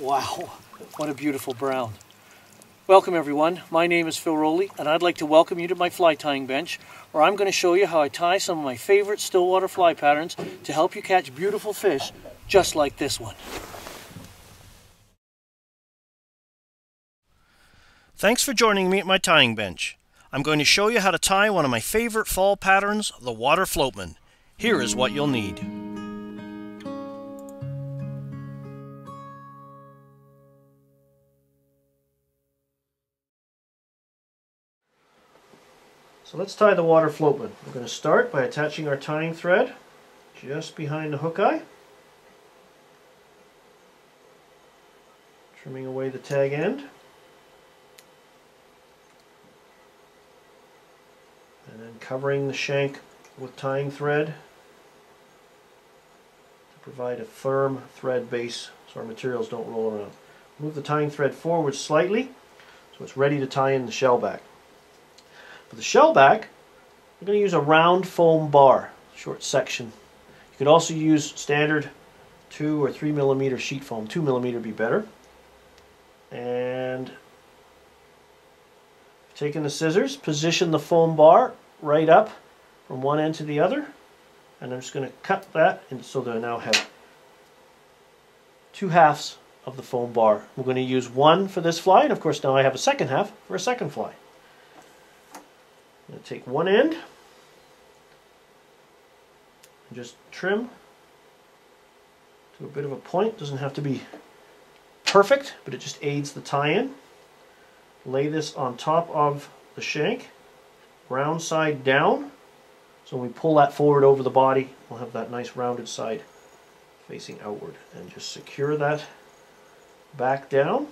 Wow, what a beautiful brown. Welcome everyone, my name is Phil Rowley and I'd like to welcome you to my fly tying bench, where I'm going to show you how I tie some of my favorite stillwater fly patterns to help you catch beautiful fish just like this one. Thanks for joining me at my tying bench. I'm going to show you how to tie one of my favorite fall patterns, the water floatman. Here is what you'll need. So let's tie the water floatman. We're going to start by attaching our tying thread just behind the hook eye, trimming away the tag end, and then covering the shank with tying thread to provide a firm thread base so our materials don't roll around. Move the tying thread forward slightly so it's ready to tie in the shell back. For the shell back, I'm going to use a round foam bar, short section. You could also use standard 2 or 3 millimeter sheet foam. 2 millimeter would be better. And taking the scissors, position the foam bar right up from one end to the other, and I'm just going to cut that, and so that I now have 2 halves of the foam bar. I'm going to use one for this fly, and of course now I have a second half for a second fly. I'm going to take one end and just trim to a bit of a point. Doesn't have to be perfect, but it just aids the tie-in. Lay this on top of the shank, round side down, so when we pull that forward over the body, we'll have that nice rounded side facing outward. And just secure that back down.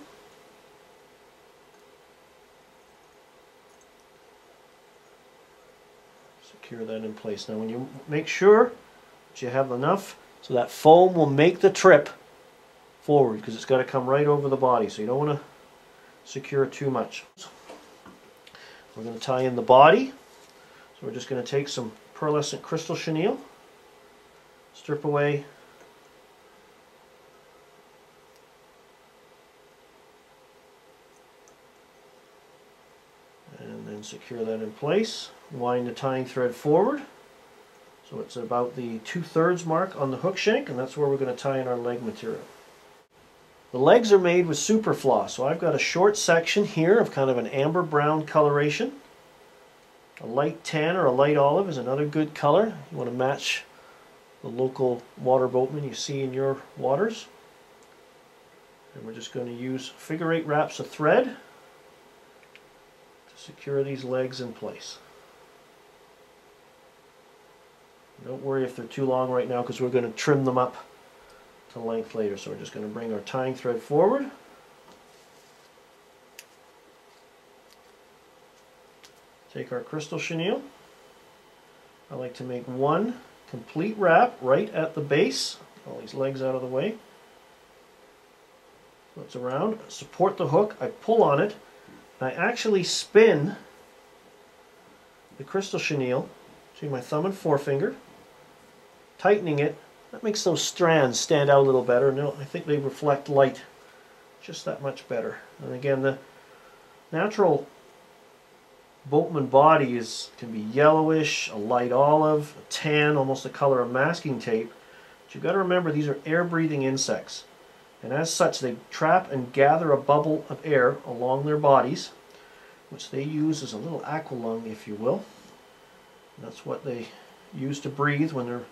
Secure that in place. Now when you make sure that you have enough so that foam will make the trip forward, because it's got to come right over the body, so you don't want to secure too much. We're going to tie in the body, so we're just going to take some pearlescent crystal chenille, strip away and then secure that in place. Wind the tying thread forward so it's about the 2/3 mark on the hook shank, and that's where we're going to tie in our leg material. The legs are made with super floss, so I've got a short section here of kind of an amber brown coloration. A light tan or a light olive is another good color. You want to match the local water boatman you see in your waters. And we're just going to use figure-8 wraps of thread to secure these legs in place. Don't worry if they're too long right now, because we're going to trim them up to length later. So we're just going to bring our tying thread forward. Take our crystal chenille. I like to make one complete wrap right at the base. All these legs out of the way. So it's around. Support the hook. I pull on it. And I actually spin the crystal chenille between my thumb and forefinger, tightening it. That makes those strands stand out a little better. No, I think they reflect light just that much better. And again, the natural boatman body can be yellowish, a light olive, a tan, almost the color of masking tape. But you've got to remember these are air-breathing insects, and as such they trap and gather a bubble of air along their bodies, which they use as a little aqualung, if you will. And that's what they use to breathe when they're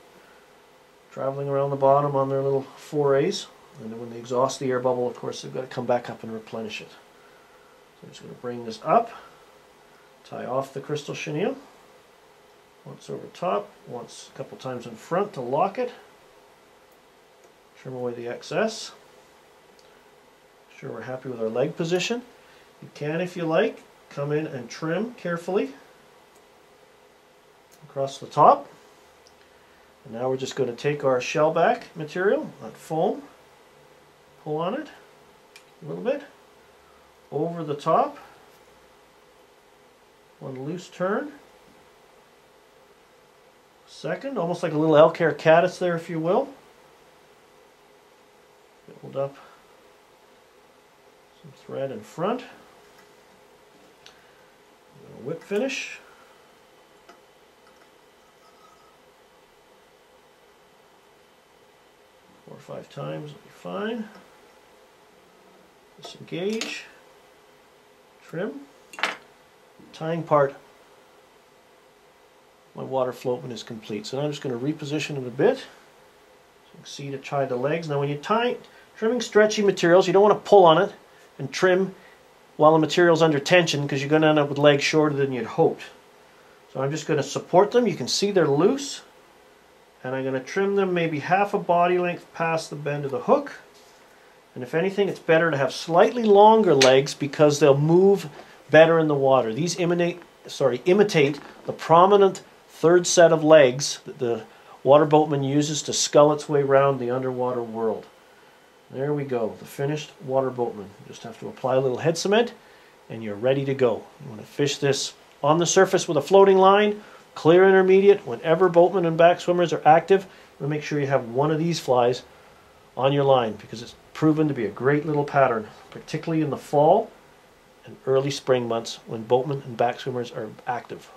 traveling around the bottom on their little forays. And then when they exhaust the air bubble, of course, they've got to come back up and replenish it. So I'm just going to bring this up, tie off the crystal chenille, once over top, once a couple times in front to lock it, trim away the excess. Make sure we're happy with our leg position. You can, if you like, come in and trim carefully across the top. And now we're just going to take our shell back material, that foam, pull on it a little bit, over the top, one loose turn, second, almost like a little elk hair caddis there, if you will, build up Some thread in front. Whip finish. Four or five times will be fine. Disengage. Trim. Tying part. My water floatman is complete. So now I'm just going to reposition it a bit. So you can see to tie the legs. Now when you trimming stretchy materials, you don't want to pull on it and trim while the material's under tension, because you're going to end up with legs shorter than you'd hoped. So I'm just going to support them. You can see they're loose. And I'm going to trim them maybe half a body length past the bend of the hook. And if anything, it's better to have slightly longer legs because they'll move better in the water. These imitate the prominent third set of legs that the water boatman uses to scull its way around the underwater world. There we go, the finished water boatman. You just have to apply a little head cement and you're ready to go. You want to fish this on the surface with a floating line, clear intermediate. Whenever boatmen and backswimmers are active, you want to make sure you have one of these flies on your line because it's proven to be a great little pattern, particularly in the fall and early spring months when boatmen and backswimmers are active.